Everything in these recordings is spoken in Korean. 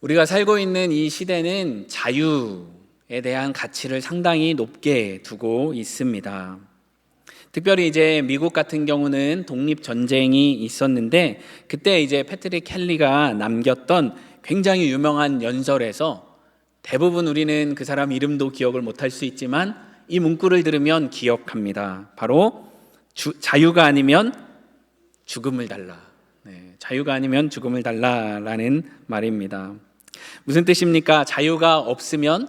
우리가 살고 있는 이 시대는 자유에 대한 가치를 상당히 높게 두고 있습니다. 특별히 이제 미국 같은 경우는 독립전쟁이 있었는데 그때 이제 패트릭 켈리가 남겼던 굉장히 유명한 연설에서 대부분 우리는 그 사람 이름도 기억을 못할 수 있지만 이 문구를 들으면 기억합니다. 바로 자유가 아니면 죽음을 달라. 자유가 아니면 죽음을 달라라는 말입니다. 무슨 뜻입니까? 자유가 없으면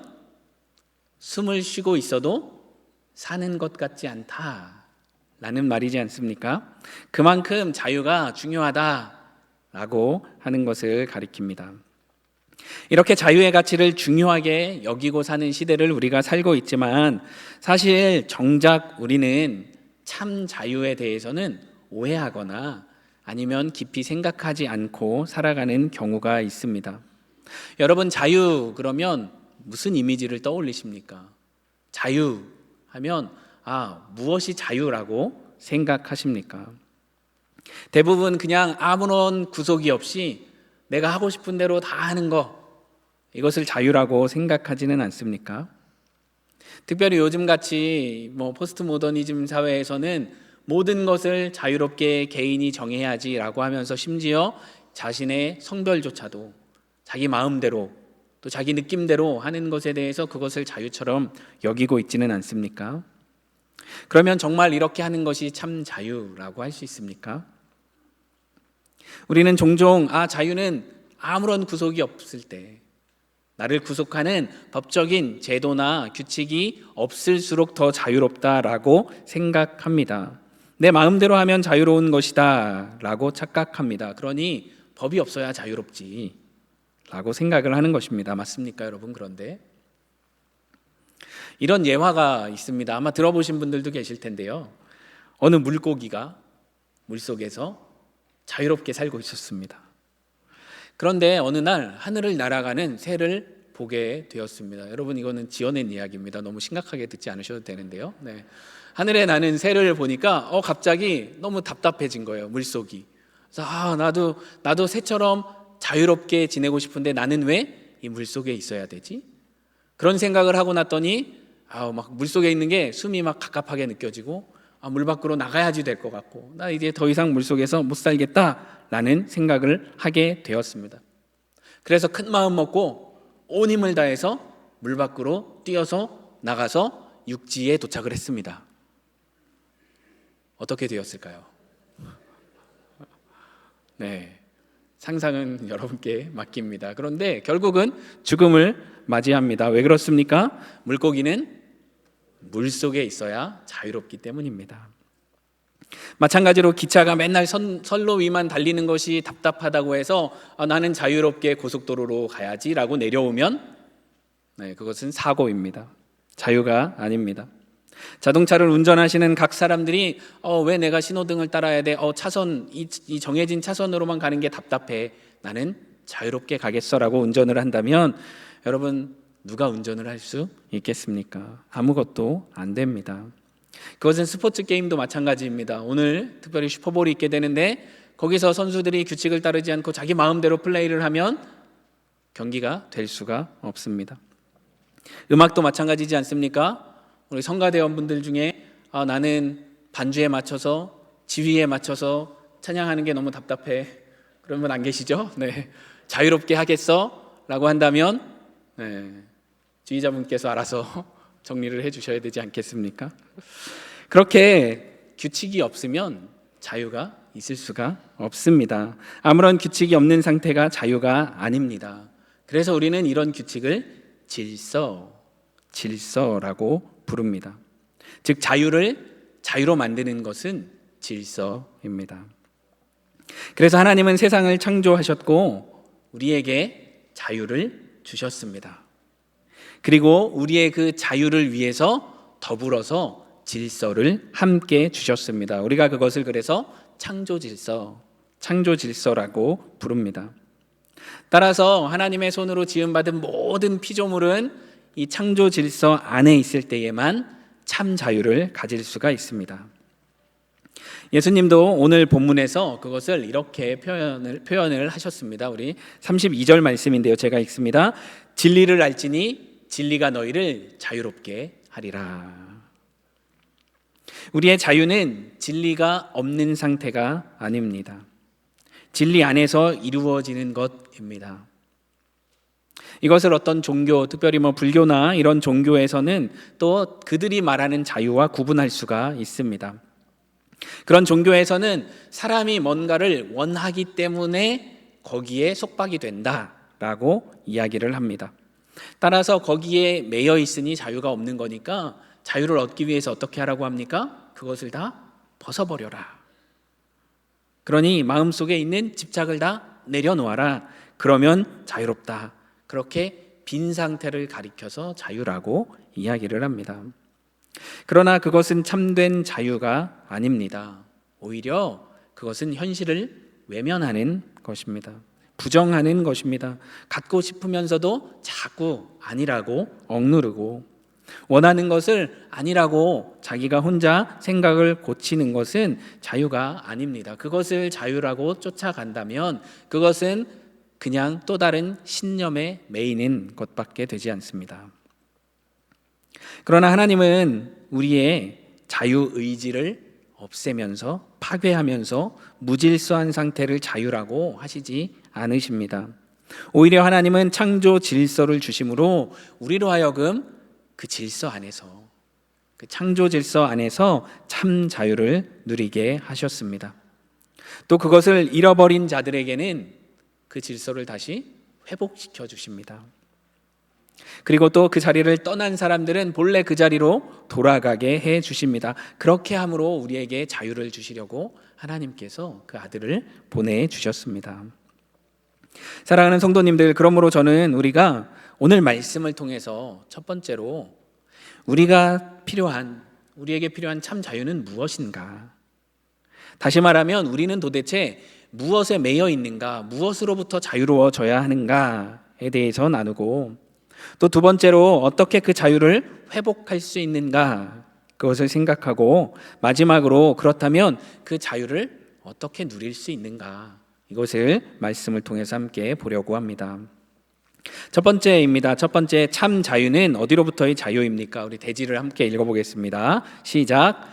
숨을 쉬고 있어도 사는 것 같지 않다라는 말이지 않습니까? 그만큼 자유가 중요하다라고 하는 것을 가리킵니다. 이렇게 자유의 가치를 중요하게 여기고 사는 시대를 우리가 살고 있지만 사실 정작 우리는 참 자유에 대해서는 오해하거나 아니면 깊이 생각하지 않고 살아가는 경우가 있습니다. 여러분, 자유 그러면 무슨 이미지를 떠올리십니까? 자유 하면 무엇이 자유라고 생각하십니까? 대부분 그냥 아무런 구속이 없이 내가 하고 싶은 대로 다 하는 거, 이것을 자유라고 생각하지는 않습니까? 특별히 요즘같이 포스트 모더니즘 사회에서는 모든 것을 자유롭게 개인이 정해야지라고 하면서 심지어 자신의 성별조차도 자기 마음대로 또 자기 느낌대로 하는 것에 대해서 그것을 자유처럼 여기고 있지는 않습니까? 그러면 정말 이렇게 하는 것이 참 자유라고 할 수 있습니까? 우리는 종종 자유는 아무런 구속이 없을 때, 나를 구속하는 법적인 제도나 규칙이 없을수록 더 자유롭다라고 생각합니다. 내 마음대로 하면 자유로운 것이다 라고 착각합니다. 그러니 법이 없어야 자유롭지 라고 생각을 하는 것입니다. 맞습니까, 여러분? 그런데 이런 예화가 있습니다. 아마 들어보신 분들도 계실 텐데요. 어느 물고기가 물속에서 자유롭게 살고 있었습니다. 그런데 어느 날 하늘을 날아가는 새를 보게 되었습니다. 여러분, 이거는 지어낸 이야기입니다. 너무 심각하게 듣지 않으셔도 되는데요. 하늘에 나는 새를 보니까 갑자기 너무 답답해진 거예요, 물속이. 그래서 나도 새처럼 자유롭게 지내고 싶은데 나는 왜 이 물속에 있어야 되지? 그런 생각을 하고 났더니 막 물속에 있는 게 숨이 막 갑갑하게 느껴지고 물 밖으로 나가야지 될 것 같고 나 이제 더 이상 물속에서 못 살겠다라는 생각을 하게 되었습니다. 그래서 큰 마음 먹고 온 힘을 다해서 물 밖으로 뛰어서 나가서 육지에 도착을 했습니다. 어떻게 되었을까요? 상상은 여러분께 맡깁니다. 그런데 결국은 죽음을 맞이합니다. 왜 그렇습니까? 물고기는 물속에 있어야 자유롭기 때문입니다. 마찬가지로 기차가 맨날 선로 위만 달리는 것이 답답하다고 해서 나는 자유롭게 고속도로로 가야지라고 내려오면 그것은 사고입니다. 자유가 아닙니다. 자동차를 운전하시는 각 사람들이 왜 내가 신호등을 따라야 돼? 이 정해진 차선으로만 가는 게 답답해. 나는 자유롭게 가겠어라고 운전을 한다면 여러분, 누가 운전을 할 수 있겠습니까? 아무것도 안 됩니다. 그것은 스포츠 게임도 마찬가지입니다. 오늘 특별히 슈퍼볼이 있게 되는데 거기서 선수들이 규칙을 따르지 않고 자기 마음대로 플레이를 하면 경기가 될 수가 없습니다. 음악도 마찬가지지 않습니까? 우리 성가대원분들 중에 나는 반주에 맞춰서 지휘에 맞춰서 찬양하는 게 너무 답답해. 그런 분 안 계시죠? 자유롭게 하겠어? 라고 한다면 지휘자분께서 알아서 정리를 해주셔야 되지 않겠습니까? 그렇게 규칙이 없으면 자유가 있을 수가 없습니다. 아무런 규칙이 없는 상태가 자유가 아닙니다. 그래서 우리는 이런 규칙을 질서라고 부릅니다. 즉 자유를 자유로 만드는 것은 질서입니다. 그래서 하나님은 세상을 창조하셨고 우리에게 자유를 주셨습니다. 그리고 우리의 그 자유를 위해서 더불어서 질서를 함께 주셨습니다. 우리가 그것을 그래서 창조질서라고 부릅니다. 따라서 하나님의 손으로 지음받은 모든 피조물은 이 창조 질서 안에 있을 때에만 참 자유를 가질 수가 있습니다. 예수님도 오늘 본문에서 그것을 이렇게 표현을 하셨습니다. 우리 32절 말씀인데요. 제가 읽습니다. 진리를 알지니 진리가 너희를 자유롭게 하리라. 우리의 자유는 진리가 없는 상태가 아닙니다. 진리 안에서 이루어지는 것입니다. 이것을 어떤 종교, 특별히 불교나 이런 종교에서는 또 그들이 말하는 자유와 구분할 수가 있습니다. 그런 종교에서는 사람이 뭔가를 원하기 때문에 거기에 속박이 된다라고 이야기를 합니다. 따라서 거기에 매여 있으니 자유가 없는 거니까 자유를 얻기 위해서 어떻게 하라고 합니까? 그것을 다 벗어버려라. 그러니 마음속에 있는 집착을 다 내려놓아라. 그러면 자유롭다. 그렇게 빈 상태를 가리켜서 자유라고 이야기를 합니다. 그러나 그것은 참된 자유가 아닙니다. 오히려 그것은 현실을 외면하는 것입니다. 부정하는 것입니다. 갖고 싶으면서도 자꾸 아니라고 억누르고 원하는 것을 아니라고 자기가 혼자 생각을 고치는 것은 자유가 아닙니다. 그것을 자유라고 쫓아간다면 그것은 그냥 또 다른 신념에 매이는 것밖에 되지 않습니다. 그러나 하나님은 우리의 자유의지를 없애면서 파괴하면서 무질서한 상태를 자유라고 하시지 않으십니다. 오히려 하나님은 창조 질서를 주심으로 우리로 하여금 그 질서 안에서, 그 창조 질서 안에서 참 자유를 누리게 하셨습니다. 또 그것을 잃어버린 자들에게는 그 질서를 다시 회복시켜 주십니다. 그리고 또 그 자리를 떠난 사람들은 본래 그 자리로 돌아가게 해 주십니다. 그렇게 함으로 우리에게 자유를 주시려고 하나님께서 그 아들을 보내주셨습니다. 사랑하는 성도님들, 그러므로 저는 우리가 오늘 말씀을 통해서 첫 번째로 우리에게 필요한 참 자유는 무엇인가? 다시 말하면 우리는 도대체 무엇에 매여 있는가? 무엇으로부터 자유로워져야 하는가에 대해서 나누고, 또 두 번째로 어떻게 그 자유를 회복할 수 있는가? 그것을 생각하고, 마지막으로 그렇다면 그 자유를 어떻게 누릴 수 있는가? 이것을 말씀을 통해서 함께 보려고 합니다. 첫 번째입니다. 첫 번째, 참 자유는 어디로부터의 자유입니까? 우리 대지를 함께 읽어보겠습니다. 시작.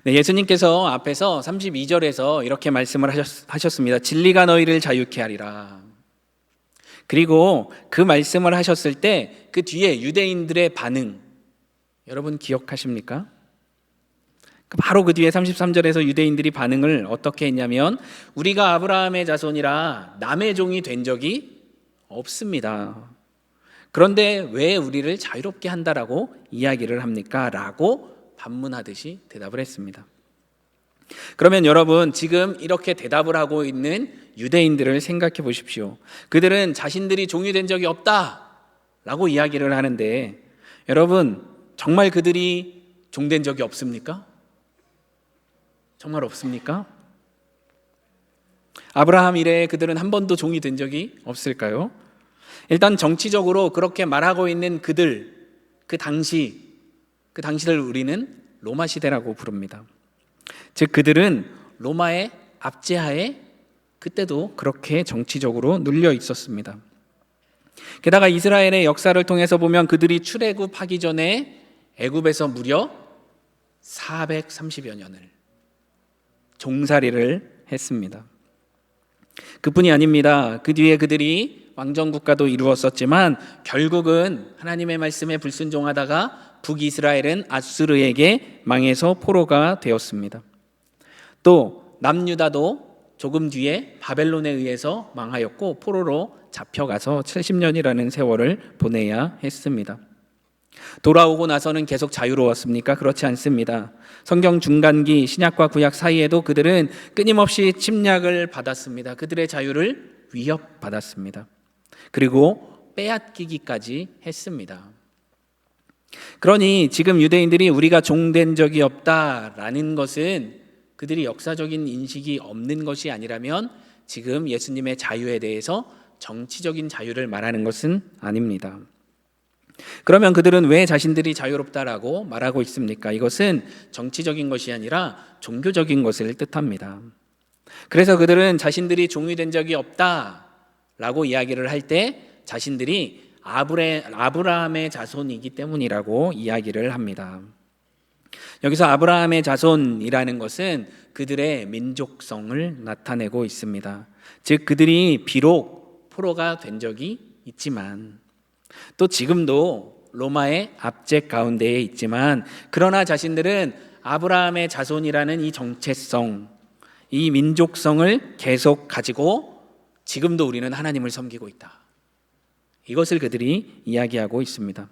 네, 예수님께서 앞에서 32절에서 이렇게 말씀을 하셨습니다. 진리가 너희를 자유케 하리라. 그리고 그 말씀을 하셨을 때 그 뒤에 유대인들의 반응, 여러분 기억하십니까? 바로 그 뒤에 33절에서 유대인들이 반응을 어떻게 했냐면, 우리가 아브라함의 자손이라 남의 종이 된 적이 없습니다. 그런데 왜 우리를 자유롭게 한다라고 이야기를 합니까? 라고 반문하듯이 대답을 했습니다. 그러면 여러분, 지금 이렇게 대답을 하고 있는 유대인들을 생각해 보십시오. 그들은 자신들이 종이 된 적이 없다라고 이야기를 하는데, 여러분 정말 그들이 종된 적이 없습니까? 정말 없습니까? 아브라함 이래에 그들은 한 번도 종이 된 적이 없을까요? 일단 정치적으로 그렇게 말하고 있는 그들, 그 당시를 우리는 로마 시대라고 부릅니다. 즉 그들은 로마의 압제하에 그때도 그렇게 정치적으로 눌려 있었습니다. 게다가 이스라엘의 역사를 통해서 보면 그들이 출애굽하기 전에 애굽에서 무려 430여 년을 종살이를 했습니다. 그뿐이 아닙니다. 그 뒤에 그들이 왕정국가도 이루었었지만 결국은 하나님의 말씀에 불순종하다가 북이스라엘은 아수르에게 망해서 포로가 되었습니다. 또 남유다도 조금 뒤에 바벨론에 의해서 망하였고 포로로 잡혀가서 70년이라는 세월을 보내야 했습니다. 돌아오고 나서는 계속 자유로웠습니까? 그렇지 않습니다. 성경 중간기 신약과 구약 사이에도 그들은 끊임없이 침략을 받았습니다. 그들의 자유를 위협받았습니다. 그리고 빼앗기기까지 했습니다. 그러니 지금 유대인들이 우리가 종된 적이 없다라는 것은 그들이 역사적인 인식이 없는 것이 아니라면 지금 예수님의 자유에 대해서 정치적인 자유를 말하는 것은 아닙니다. 그러면 그들은 왜 자신들이 자유롭다라고 말하고 있습니까? 이것은 정치적인 것이 아니라 종교적인 것을 뜻합니다. 그래서 그들은 자신들이 종이 된 적이 없다라고 이야기를 할 때 자신들이 아브라함의 자손이기 때문이라고 이야기를 합니다. 여기서 아브라함의 자손이라는 것은 그들의 민족성을 나타내고 있습니다. 즉 그들이 비록 포로가 된 적이 있지만 또 지금도 로마의 압제 가운데에 있지만 그러나 자신들은 아브라함의 자손이라는 이 정체성, 이 민족성을 계속 가지고 지금도 우리는 하나님을 섬기고 있다. 이것을 그들이 이야기하고 있습니다.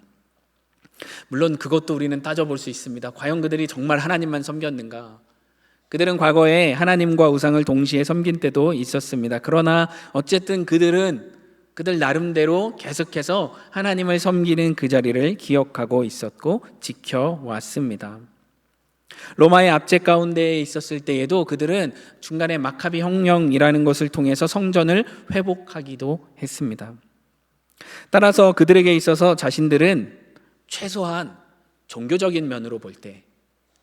물론 그것도 우리는 따져볼 수 있습니다. 과연 그들이 정말 하나님만 섬겼는가? 그들은 과거에 하나님과 우상을 동시에 섬긴 때도 있었습니다. 그러나 어쨌든 그들 나름대로 계속해서 하나님을 섬기는 그 자리를 기억하고 있었고 지켜왔습니다. 로마의 압제 가운데에 있었을 때에도 그들은 중간에 마카비 혁명이라는 것을 통해서 성전을 회복하기도 했습니다. 따라서 그들에게 있어서 자신들은 최소한 종교적인 면으로 볼 때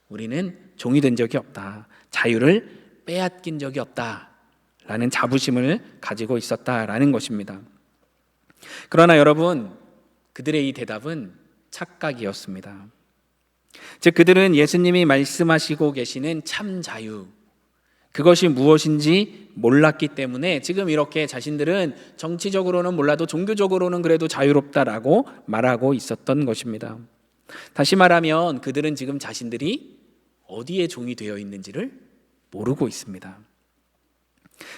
우리는 종이 된 적이 없다. 자유를 빼앗긴 적이 없다라는 자부심을 가지고 있었다라는 것입니다. 그러나 여러분, 그들의 이 대답은 착각이었습니다. 즉 그들은 예수님이 말씀하시고 계시는 참 자유, 그것이 무엇인지 몰랐기 때문에 지금 이렇게 자신들은 정치적으로는 몰라도 종교적으로는 그래도 자유롭다라고 말하고 있었던 것입니다. 다시 말하면 그들은 지금 자신들이 어디에 종이 되어 있는지를 모르고 있습니다.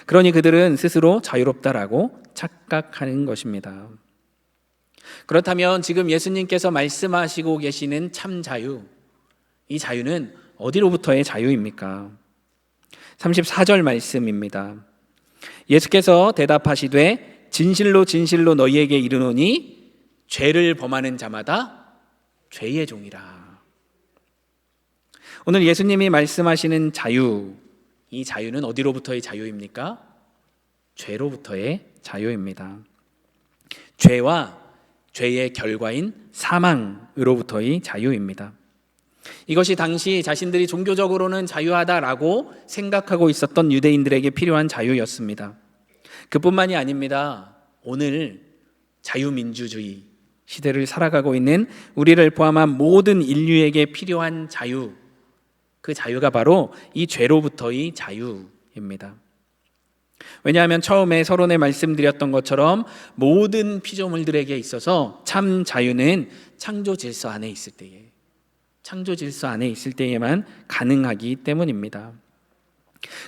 그러니 그들은 스스로 자유롭다라고 착각하는 것입니다. 그렇다면 지금 예수님께서 말씀하시고 계시는 참 자유, 이 자유는 어디로부터의 자유입니까? 34절 말씀입니다. 예수께서 대답하시되 진실로 진실로 너희에게 이르노니 죄를 범하는 자마다 죄의 종이라. 오늘 예수님이 말씀하시는 자유, 이 자유는 어디로부터의 자유입니까? 죄로부터의 자유입니다. 죄와 죄의 결과인 사망으로부터의 자유입니다. 이것이 당시 자신들이 종교적으로는 자유하다라고 생각하고 있었던 유대인들에게 필요한 자유였습니다. 그뿐만이 아닙니다. 오늘 자유민주주의 시대를 살아가고 있는 우리를 포함한 모든 인류에게 필요한 자유, 그 자유가 바로 이 죄로부터의 자유입니다. 왜냐하면 처음에 서론에 말씀드렸던 것처럼 모든 피조물들에게 있어서 참 자유는 창조 질서 안에 있을 때에만 가능하기 때문입니다.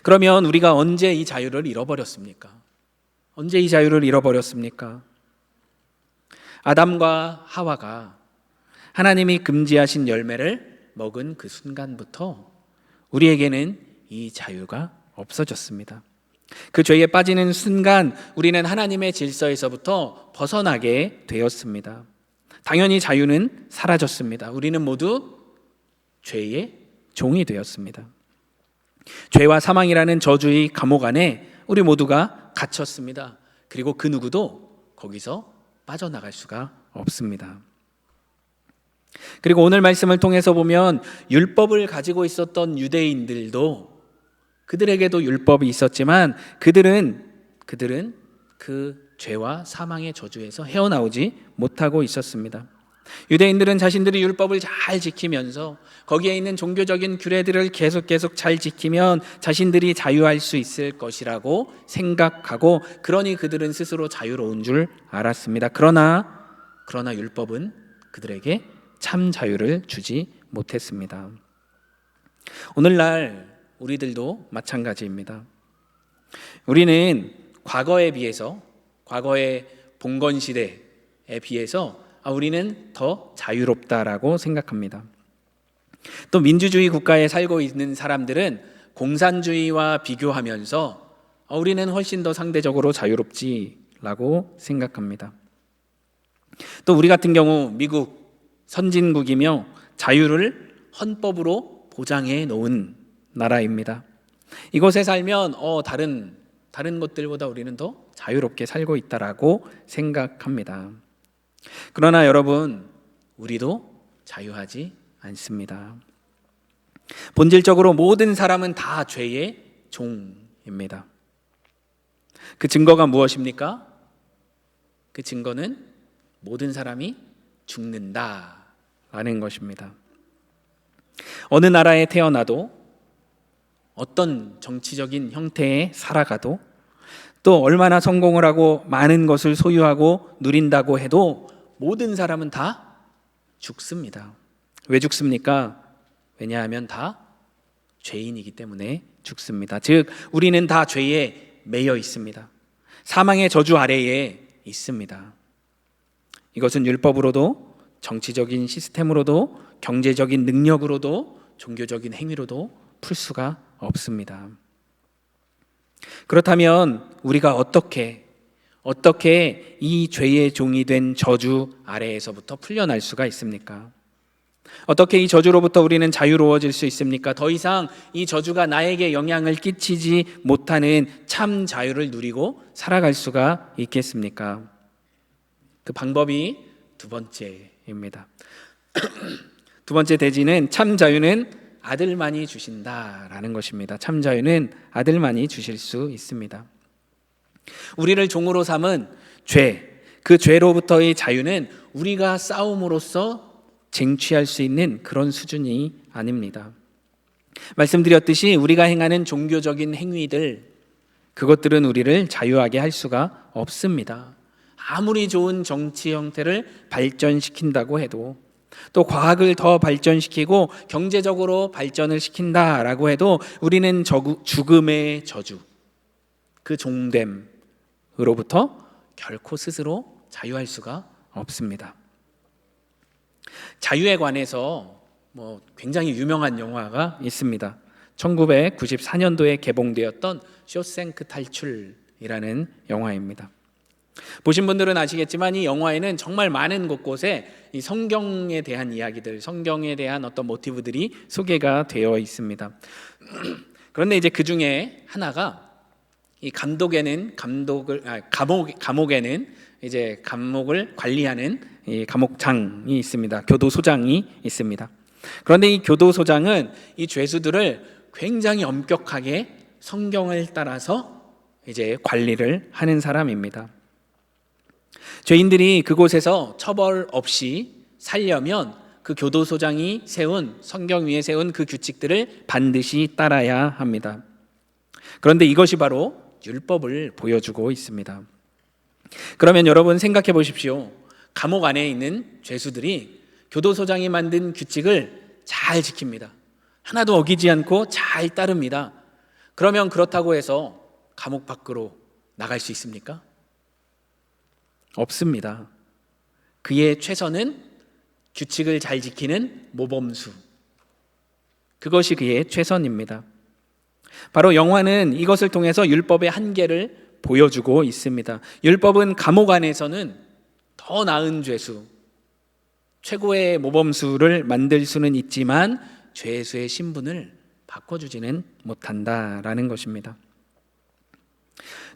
그러면 우리가 언제 이 자유를 잃어버렸습니까? 아담과 하와가 하나님이 금지하신 열매를 먹은 그 순간부터 우리에게는 이 자유가 없어졌습니다. 그 죄에 빠지는 순간 우리는 하나님의 질서에서부터 벗어나게 되었습니다. 당연히 자유는 사라졌습니다. 우리는 모두 죄의 종이 되었습니다. 죄와 사망이라는 저주의 감옥 안에 우리 모두가 갇혔습니다. 그리고 그 누구도 거기서 빠져나갈 수가 없습니다. 그리고 오늘 말씀을 통해서 보면 율법을 가지고 있었던 유대인들도 그들에게도 율법이 있었지만 그들은 그 죄와 사망의 저주에서 헤어나오지 못하고 있었습니다. 유대인들은 자신들이 율법을 잘 지키면서 거기에 있는 종교적인 규례들을 계속 잘 지키면 자신들이 자유할 수 있을 것이라고 생각하고 그러니 그들은 스스로 자유로운 줄 알았습니다. 그러나 율법은 그들에게 참 자유를 주지 못했습니다. 오늘날 우리들도 마찬가지입니다. 우리는 과거의 봉건 시대에 비해서 우리는 더 자유롭다라고 생각합니다. 또 민주주의 국가에 살고 있는 사람들은 공산주의와 비교하면서 우리는 훨씬 더 상대적으로 자유롭지라고 생각합니다. 또 우리 같은 경우 미국 선진국이며 자유를 헌법으로 보장해 놓은 나라입니다. 이곳에 살면 다른 것들보다 우리는 더 자유롭게 살고 있다라고 생각합니다. 그러나 여러분, 우리도 자유하지 않습니다. 본질적으로 모든 사람은 다 죄의 종입니다. 그 증거가 무엇입니까? 그 증거는 모든 사람이 죽는다라는 것입니다. 어느 나라에 태어나도, 어떤 정치적인 형태에 살아가도, 또 얼마나 성공을 하고 많은 것을 소유하고 누린다고 해도 모든 사람은 다 죽습니다. 왜 죽습니까? 왜냐하면 다 죄인이기 때문에 죽습니다. 즉, 우리는 다 죄에 매여 있습니다. 사망의 저주 아래에 있습니다. 이것은 율법으로도, 정치적인 시스템으로도, 경제적인 능력으로도, 종교적인 행위로도 풀 수가 없습니다. 그렇다면 우리가 어떻게 이 죄의 종이 된 저주 아래에서부터 풀려날 수가 있습니까? 어떻게 이 저주로부터 우리는 자유로워질 수 있습니까? 더 이상 이 저주가 나에게 영향을 끼치지 못하는 참 자유를 누리고 살아갈 수가 있겠습니까? 그 방법이 두 번째입니다. 두 번째 대지는 참 자유는 아들만이 주신다라는 것입니다. 참 자유는 아들만이 주실 수 있습니다. 우리를 종으로 삼은 죄, 그 죄로부터의 자유는 우리가 싸움으로써 쟁취할 수 있는 그런 수준이 아닙니다. 말씀드렸듯이 우리가 행하는 종교적인 행위들, 그것들은 우리를 자유하게 할 수가 없습니다. 아무리 좋은 정치 형태를 발전시킨다고 해도, 또 과학을 더 발전시키고 경제적으로 발전을 시킨다라고 해도 우리는 죽음의 저주, 그 종됨으로부터 결코 스스로 자유할 수가 없습니다. 자유에 관해서 굉장히 유명한 영화가 있습니다. 1994년도에 개봉되었던 쇼생크 탈출이라는 영화입니다. 보신 분들은 아시겠지만 이 영화에는 정말 많은 곳곳에 이 성경에 대한 이야기들, 성경에 대한 어떤 모티브들이 소개가 되어 있습니다. 그런데 이제 그 중에 하나가 이 감옥에는 이제 감옥을 관리하는 이 감옥장이 있습니다. 교도소장이 있습니다. 그런데 이 교도소장은 이 죄수들을 굉장히 엄격하게 성경을 따라서 이제 관리를 하는 사람입니다. 죄인들이 그곳에서 처벌 없이 살려면 그 교도소장이 세운, 성경 위에 세운 그 규칙들을 반드시 따라야 합니다. 그런데 이것이 바로 율법을 보여주고 있습니다. 그러면 여러분 생각해 보십시오. 감옥 안에 있는 죄수들이 교도소장이 만든 규칙을 잘 지킵니다. 하나도 어기지 않고 잘 따릅니다. 그러면 그렇다고 해서 감옥 밖으로 나갈 수 있습니까? 없습니다. 그의 최선은 규칙을 잘 지키는 모범수. 그것이 그의 최선입니다. 바로 영화는 이것을 통해서 율법의 한계를 보여주고 있습니다. 율법은 감옥 안에서는 더 나은 죄수, 최고의 모범수를 만들 수는 있지만 죄수의 신분을 바꿔주지는 못한다라는 것입니다.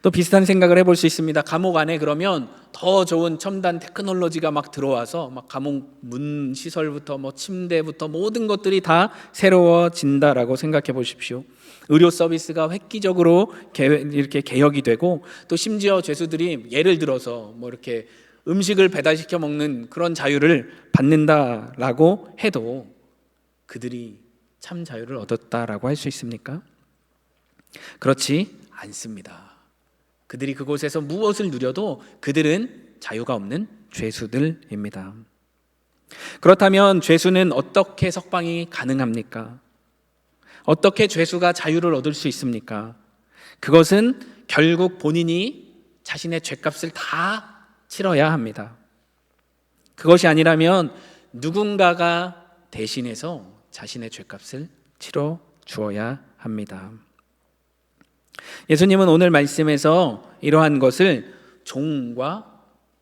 또 비슷한 생각을 해볼 수 있습니다. 감옥 안에 그러면 더 좋은 첨단 테크놀로지가 막 들어와서 막 감옥 문 시설부터 침대부터 모든 것들이 다 새로워진다라고 생각해 보십시오. 의료 서비스가 획기적으로 이렇게 개혁이 되고, 또 심지어 죄수들이 예를 들어서 이렇게 음식을 배달시켜 먹는 그런 자유를 받는다라고 해도 그들이 참 자유를 얻었다라고 할 수 있습니까? 그렇지 않습니다. 그들이 그곳에서 무엇을 누려도 그들은 자유가 없는 죄수들입니다. 그렇다면 죄수는 어떻게 석방이 가능합니까? 어떻게 죄수가 자유를 얻을 수 있습니까? 그것은 결국 본인이 자신의 죄값을 다 치러야 합니다. 그것이 아니라면 누군가가 대신해서 자신의 죄값을 치러 주어야 합니다. 예수님은 오늘 말씀에서 이러한 것을 종과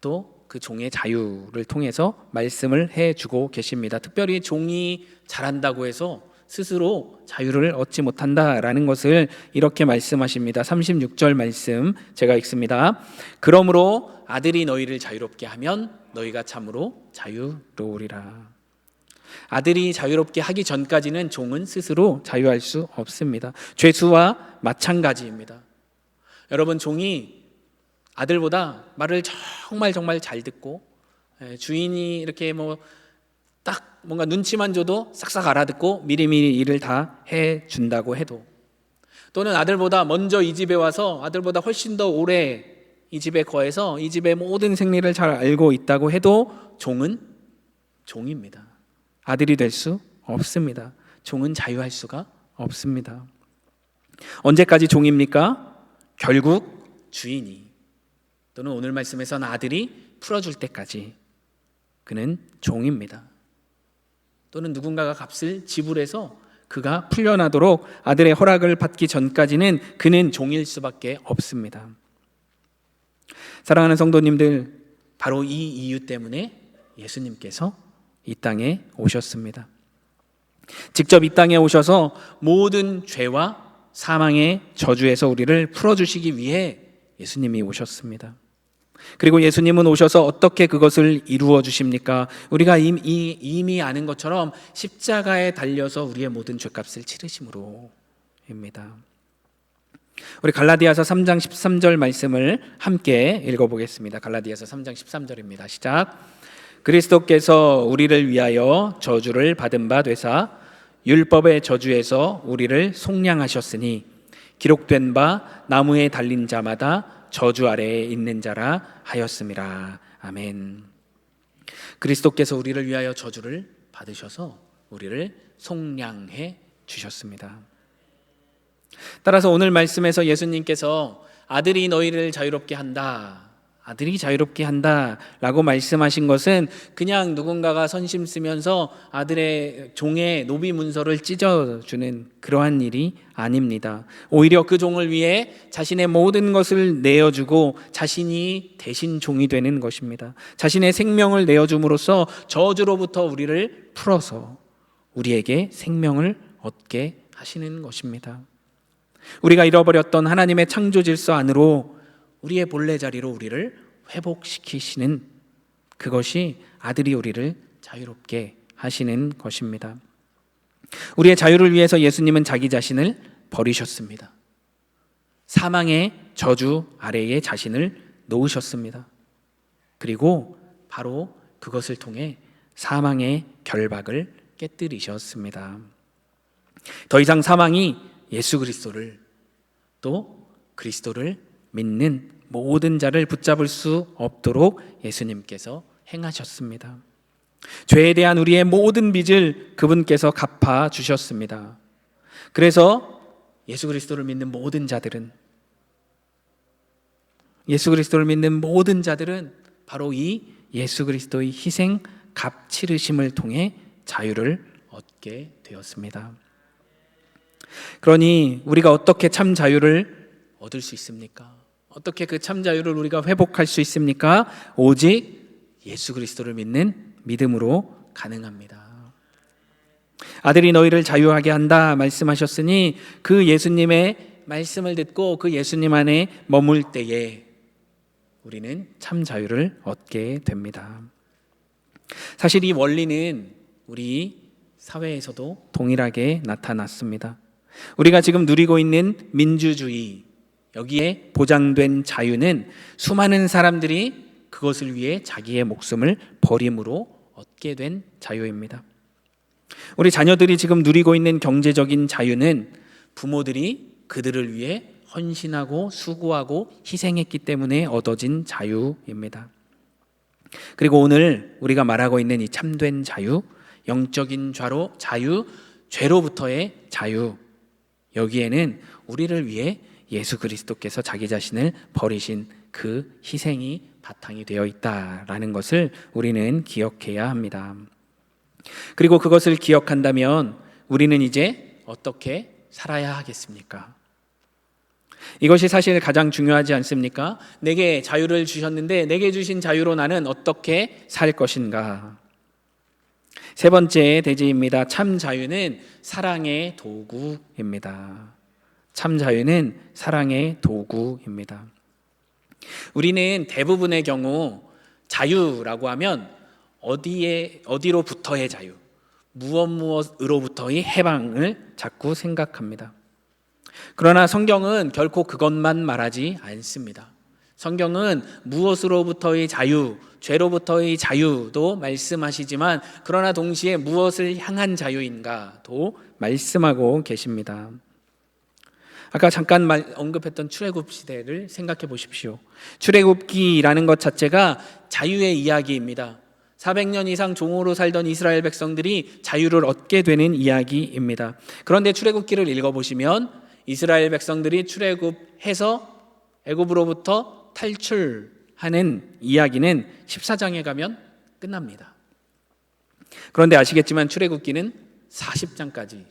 또 그 종의 자유를 통해서 말씀을 해주고 계십니다. 특별히 종이 잘한다고 해서 스스로 자유를 얻지 못한다라는 것을 이렇게 말씀하십니다. 36절 말씀 제가 읽습니다. 그러므로 아들이 너희를 자유롭게 하면 너희가 참으로 자유로우리라. 아들이 자유롭게 하기 전까지는 종은 스스로 자유할 수 없습니다. 죄수와 마찬가지입니다. 여러분, 종이 아들보다 말을 정말 잘 듣고 주인이 이렇게 딱 뭔가 눈치만 줘도 싹싹 알아듣고 미리미리 일을 다 해준다고 해도, 또는 아들보다 먼저 이 집에 와서 아들보다 훨씬 더 오래 이 집에 거해서 이 집의 모든 생리를 잘 알고 있다고 해도 종은 종입니다. 아들이 될 수 없습니다. 종은 자유할 수가 없습니다. 언제까지 종입니까? 결국 주인이, 또는 오늘 말씀에서는 아들이 풀어줄 때까지 그는 종입니다. 또는 누군가가 값을 지불해서 그가 풀려나도록 아들의 허락을 받기 전까지는 그는 종일 수밖에 없습니다. 사랑하는 성도님들, 바로 이 이유 때문에 예수님께서 이 땅에 오셨습니다. 직접 이 땅에 오셔서 모든 죄와 사망의 저주에서 우리를 풀어주시기 위해 예수님이 오셨습니다. 그리고 예수님은 오셔서 어떻게 그것을 이루어 주십니까? 우리가 이미 아는 것처럼 십자가에 달려서 우리의 모든 죄값을 치르심으로입니다. 우리 갈라디아서 3장 13절 말씀을 함께 읽어보겠습니다. 갈라디아서 3장 13절입니다. 시작. 그리스도께서 우리를 위하여 저주를 받은 바 되사 율법의 저주에서 우리를 속량하셨으니 기록된 바 나무에 달린 자마다 저주 아래에 있는 자라 하였음이라. 아멘. 그리스도께서 우리를 위하여 저주를 받으셔서 우리를 속량해 주셨습니다. 따라서 오늘 말씀에서 예수님께서 아들이 너희를 자유롭게 한다, 아들이 자유롭게 한다 라고 말씀하신 것은 그냥 누군가가 선심 쓰면서 아들의 종의 노비 문서를 찢어주는 그러한 일이 아닙니다. 오히려 그 종을 위해 자신의 모든 것을 내어주고 자신이 대신 종이 되는 것입니다. 자신의 생명을 내어줌으로써 저주로부터 우리를 풀어서 우리에게 생명을 얻게 하시는 것입니다. 우리가 잃어버렸던 하나님의 창조 질서 안으로 우리의 본래 자리로 우리를 회복시키시는 그것이 아들이 우리를 자유롭게 하시는 것입니다. 우리의 자유를 위해서 예수님은 자기 자신을 버리셨습니다. 사망의 저주 아래에 자신을 놓으셨습니다. 그리고 바로 그것을 통해 사망의 결박을 깨뜨리셨습니다. 더 이상 사망이 예수 그리스도를, 또 그리스도를 믿는 모든 자를 붙잡을 수 없도록 예수님께서 행하셨습니다. 죄에 대한 우리의 모든 빚을 그분께서 갚아 주셨습니다. 그래서 예수 그리스도를 믿는 모든 자들은 바로 이 예수 그리스도의 희생 값 치르심을 통해 자유를 얻게 되었습니다. 그러니 우리가 어떻게 참 자유를 얻을 수 있습니까? 어떻게 그 참 자유를 우리가 회복할 수 있습니까? 오직 예수 그리스도를 믿는 믿음으로 가능합니다. 아들이 너희를 자유하게 한다 말씀하셨으니 그 예수님의 말씀을 듣고 그 예수님 안에 머물 때에 우리는 참 자유를 얻게 됩니다. 사실 이 원리는 우리 사회에서도 동일하게 나타났습니다. 우리가 지금 누리고 있는 민주주의, 여기에 보장된 자유는 수많은 사람들이 그것을 위해 자기의 목숨을 버림으로 얻게 된 자유입니다. 우리 자녀들이 지금 누리고 있는 경제적인 자유는 부모들이 그들을 위해 헌신하고 수고하고 희생했기 때문에 얻어진 자유입니다. 그리고 오늘 우리가 말하고 있는 이 참된 자유, 영적인 자유, 죄로부터의 자유, 여기에는 우리를 위해 예수 그리스도께서 자기 자신을 버리신 그 희생이 바탕이 되어 있다라는 것을 우리는 기억해야 합니다. 그리고 그것을 기억한다면 우리는 이제 어떻게 살아야 하겠습니까? 이것이 사실 가장 중요하지 않습니까? 내게 자유를 주셨는데 내게 주신 자유로 나는 어떻게 살 것인가? 세 번째 대지입니다. 참 자유는 사랑의 도구입니다. 참 자유는 사랑의 도구입니다. 우리는 대부분의 경우 자유라고 하면 어디로부터의 자유, 무엇으로부터의 해방을 자꾸 생각합니다. 그러나 성경은 결코 그것만 말하지 않습니다. 성경은 무엇으로부터의 자유, 죄로부터의 자유도 말씀하시지만 그러나 동시에 무엇을 향한 자유인가도 말씀하고 계십니다. 아까 잠깐 언급했던 출애굽 시대를 생각해 보십시오. 출애굽기라는 것 자체가 자유의 이야기입니다. 400년 이상 종으로 살던 이스라엘 백성들이 자유를 얻게 되는 이야기입니다. 그런데 출애굽기를 읽어보시면 이스라엘 백성들이 출애굽해서 애굽으로부터 탈출하는 이야기는 14장에 가면 끝납니다. 그런데 아시겠지만 출애굽기는 40장까지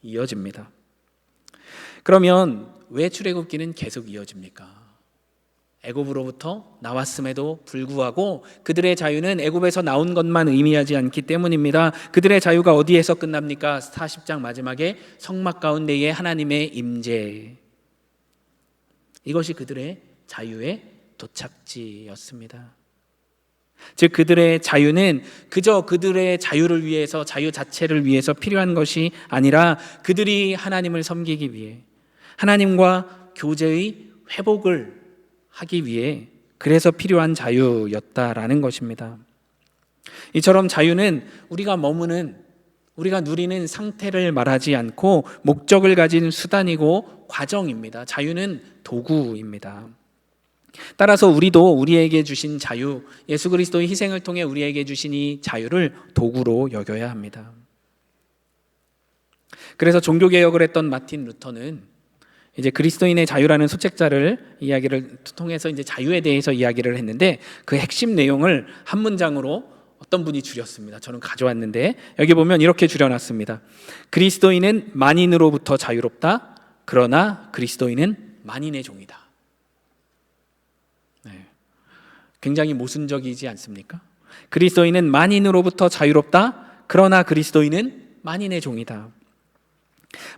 이어집니다. 그러면 왜 출애굽기는 계속 이어집니까? 애굽으로부터 나왔음에도 불구하고 그들의 자유는 애굽에서 나온 것만 의미하지 않기 때문입니다. 그들의 자유가 어디에서 끝납니까? 40장 마지막에 성막 가운데의 하나님의 임재. 이것이 그들의 자유의 도착지였습니다. 즉 그들의 자유는 그저 그들의 자유를 위해서, 자유 자체를 위해서 필요한 것이 아니라 그들이 하나님을 섬기기 위해, 하나님과 교제의 회복을 하기 위해 그래서 필요한 자유였다라는 것입니다. 이처럼 자유는 우리가 누리는 상태를 말하지 않고 목적을 가진 수단이고 과정입니다. 자유는 도구입니다. 따라서 우리도 우리에게 주신 자유, 예수 그리스도의 희생을 통해 우리에게 주신 이 자유를 도구로 여겨야 합니다. 그래서 종교개혁을 했던 마틴 루터는 이제 그리스도인의 자유라는 소책자를 이야기를 통해서 이제 자유에 대해서 이야기를 했는데 그 핵심 내용을 한 문장으로 어떤 분이 줄였습니다. 저는 가져왔는데 여기 보면 이렇게 줄여놨습니다. 그리스도인은 만인으로부터 자유롭다. 그러나 그리스도인은 만인의 종이다. 네. 굉장히 모순적이지 않습니까? 그리스도인은 만인으로부터 자유롭다. 그러나 그리스도인은 만인의 종이다.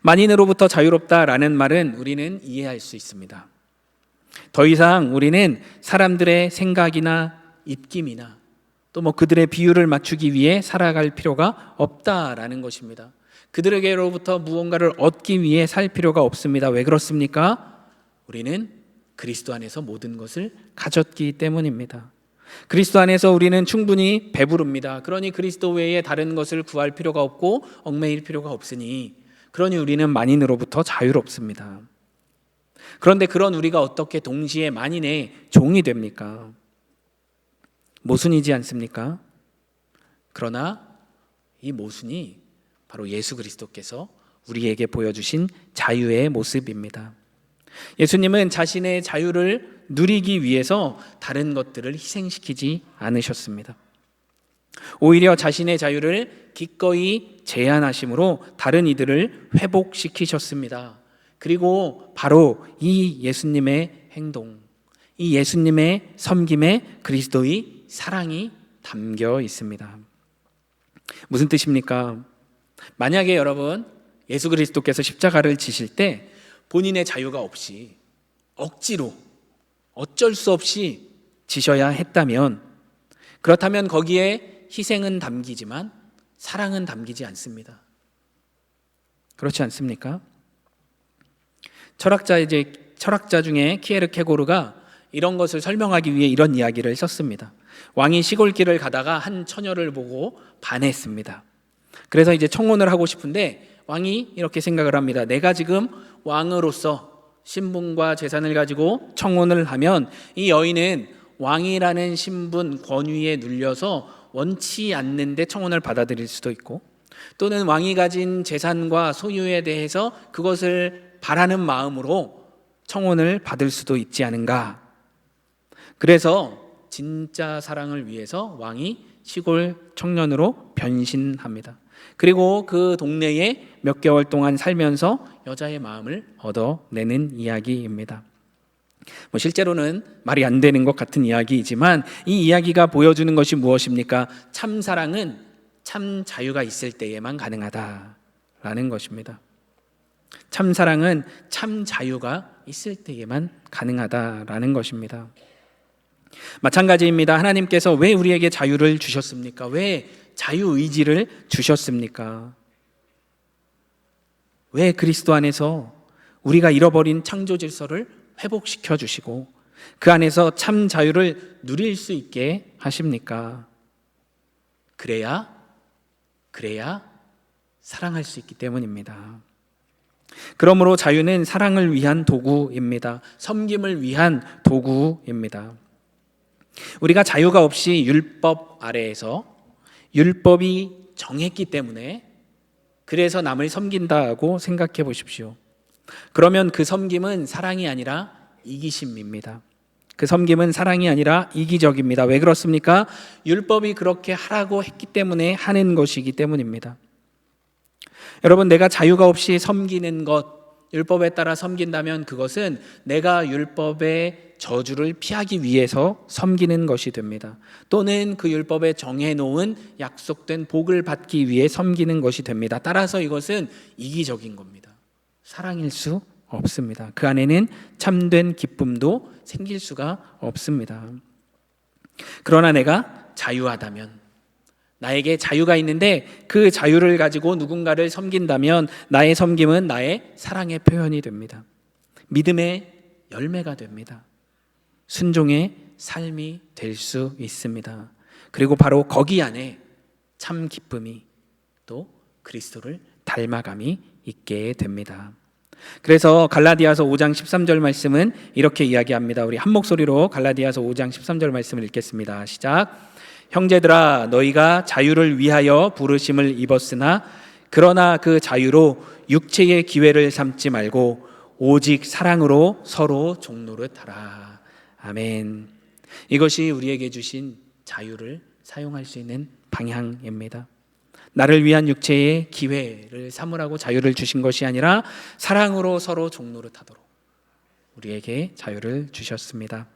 만인으로부터 자유롭다라는 말은 우리는 이해할 수 있습니다. 더 이상 우리는 사람들의 생각이나 입김이나 또 그들의 비율을 맞추기 위해 살아갈 필요가 없다라는 것입니다. 그들에게로부터 무언가를 얻기 위해 살 필요가 없습니다. 왜 그렇습니까? 우리는 그리스도 안에서 모든 것을 가졌기 때문입니다. 그리스도 안에서 우리는 충분히 배부릅니다. 그러니 그리스도 외에 다른 것을 구할 필요가 없고 얽매일 필요가 없으니 그러니 우리는 만인으로부터 자유롭습니다. 그런데 그런 우리가 어떻게 동시에 만인의 종이 됩니까? 모순이지 않습니까? 그러나 이 모순이 바로 예수 그리스도께서 우리에게 보여주신 자유의 모습입니다. 예수님은 자신의 자유를 누리기 위해서 다른 것들을 희생시키지 않으셨습니다. 오히려 자신의 자유를 기꺼이 제한하심으로 다른 이들을 회복시키셨습니다. 그리고 바로 이 예수님의 행동, 이 예수님의 섬김에 그리스도의 사랑이 담겨 있습니다. 무슨 뜻입니까? 만약에 여러분 예수 그리스도께서 십자가를 지실 때 본인의 자유가 없이 억지로 어쩔 수 없이 지셔야 했다면 그렇다면 거기에 희생은 담기지만 사랑은 담기지 않습니다. 그렇지 않습니까? 철학자 중에 키에르케고르가 이런 것을 설명하기 위해 이런 이야기를 썼습니다. 왕이 시골길을 가다가 한 처녀를 보고 반했습니다. 그래서 이제 청혼을 하고 싶은데 왕이 이렇게 생각을 합니다. 내가 지금 왕으로서 신분과 재산을 가지고 청혼을 하면 이 여인은 왕이라는 신분, 권위에 눌려서 원치 않는데 청혼을 받아들일 수도 있고 또는 왕이 가진 재산과 소유에 대해서 그것을 바라는 마음으로 청혼을 받을 수도 있지 않은가. 그래서 진짜 사랑을 위해서 왕이 시골 청년으로 변신합니다. 그리고 그 동네에 몇 개월 동안 살면서 여자의 마음을 얻어내는 이야기입니다. 실제로는 말이 안 되는 것 같은 이야기이지만 이 이야기가 보여주는 것이 무엇입니까? 참 사랑은 참 자유가 있을 때에만 가능하다라는 것입니다. 참 사랑은 참 자유가 있을 때에만 가능하다라는 것입니다. 마찬가지입니다. 하나님께서 왜 우리에게 자유를 주셨습니까? 왜 자유의지를 주셨습니까? 왜 그리스도 안에서 우리가 잃어버린 창조 질서를 회복시켜 주시고 그 안에서 참 자유를 누릴 수 있게 하십니까? 그래야 사랑할 수 있기 때문입니다. 그러므로 자유는 사랑을 위한 도구입니다. 섬김을 위한 도구입니다. 우리가 자유가 없이 율법 아래에서 율법이 정했기 때문에 그래서 남을 섬긴다고 생각해 보십시오. 그러면 그 섬김은 사랑이 아니라 이기심입니다. 그 섬김은 사랑이 아니라 이기적입니다. 왜 그렇습니까? 율법이 그렇게 하라고 했기 때문에 하는 것이기 때문입니다. 여러분, 내가 자유가 없이 섬기는 것, 율법에 따라 섬긴다면 그것은 내가 율법의 저주를 피하기 위해서 섬기는 것이 됩니다. 또는 그 율법에 정해놓은 약속된 복을 받기 위해 섬기는 것이 됩니다. 따라서 이것은 이기적인 겁니다. 사랑일 수 없습니다. 그 안에는 참된 기쁨도 생길 수가 없습니다. 그러나 내가 자유하다면, 나에게 자유가 있는데 그 자유를 가지고 누군가를 섬긴다면 나의 섬김은 나의 사랑의 표현이 됩니다. 믿음의 열매가 됩니다. 순종의 삶이 될 수 있습니다. 그리고 바로 거기 안에 참 기쁨이 또 그리스도를 닮아감이 있게 됩니다. 그래서 갈라디아서 5장 13절 말씀은 이렇게 이야기합니다. 우리 한 목소리로 갈라디아서 5장 13절 말씀을 읽겠습니다. 시작. 형제들아, 너희가 자유를 위하여 부르심을 입었으나 그러나 그 자유로 육체의 기회를 삼지 말고 오직 사랑으로 서로 종노릇하라. 아멘. 이것이 우리에게 주신 자유를 사용할 수 있는 방향입니다. 나를 위한 육체의 기회를 삼으라고 자유를 주신 것이 아니라 사랑으로 서로 종노릇하도록 우리에게 자유를 주셨습니다.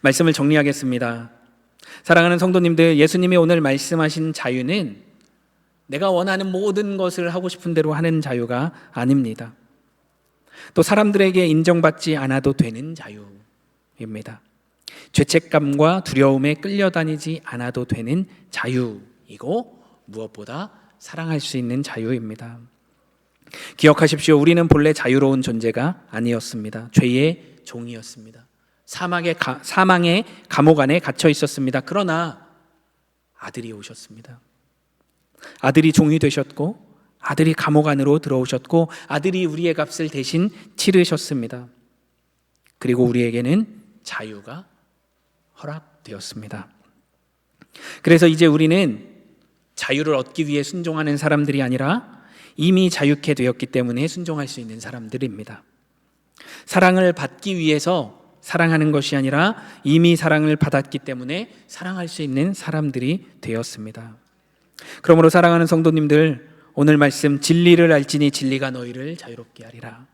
말씀을 정리하겠습니다. 사랑하는 성도님들, 예수님이 오늘 말씀하신 자유는 내가 원하는 모든 것을 하고 싶은 대로 하는 자유가 아닙니다. 또 사람들에게 인정받지 않아도 되는 자유입니다. 죄책감과 두려움에 끌려다니지 않아도 되는 자유이고 무엇보다 사랑할 수 있는 자유입니다. 기억하십시오. 우리는 본래 자유로운 존재가 아니었습니다. 죄의 종이었습니다. 사망의 감옥 안에 갇혀 있었습니다. 그러나 아들이 오셨습니다. 아들이 종이 되셨고 아들이 감옥 안으로 들어오셨고 아들이 우리의 값을 대신 치르셨습니다. 그리고 우리에게는 자유가 허락되었습니다. 그래서 이제 우리는 자유를 얻기 위해 순종하는 사람들이 아니라 이미 자유케 되었기 때문에 순종할 수 있는 사람들입니다. 사랑을 받기 위해서 사랑하는 것이 아니라 이미 사랑을 받았기 때문에 사랑할 수 있는 사람들이 되었습니다. 그러므로 사랑하는 성도님들, 오늘 말씀 진리를 알지니 진리가 너희를 자유롭게 하리라.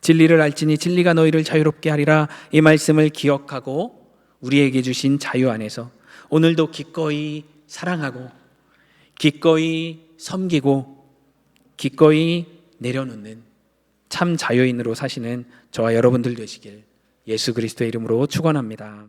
진리를 알지니 진리가 너희를 자유롭게 하리라. 이 말씀을 기억하고 우리에게 주신 자유 안에서 오늘도 기꺼이 사랑하고 기꺼이 섬기고 기꺼이 내려놓는 참 자유인으로 사시는 저와 여러분들 되시길 예수 그리스도의 이름으로 축원합니다.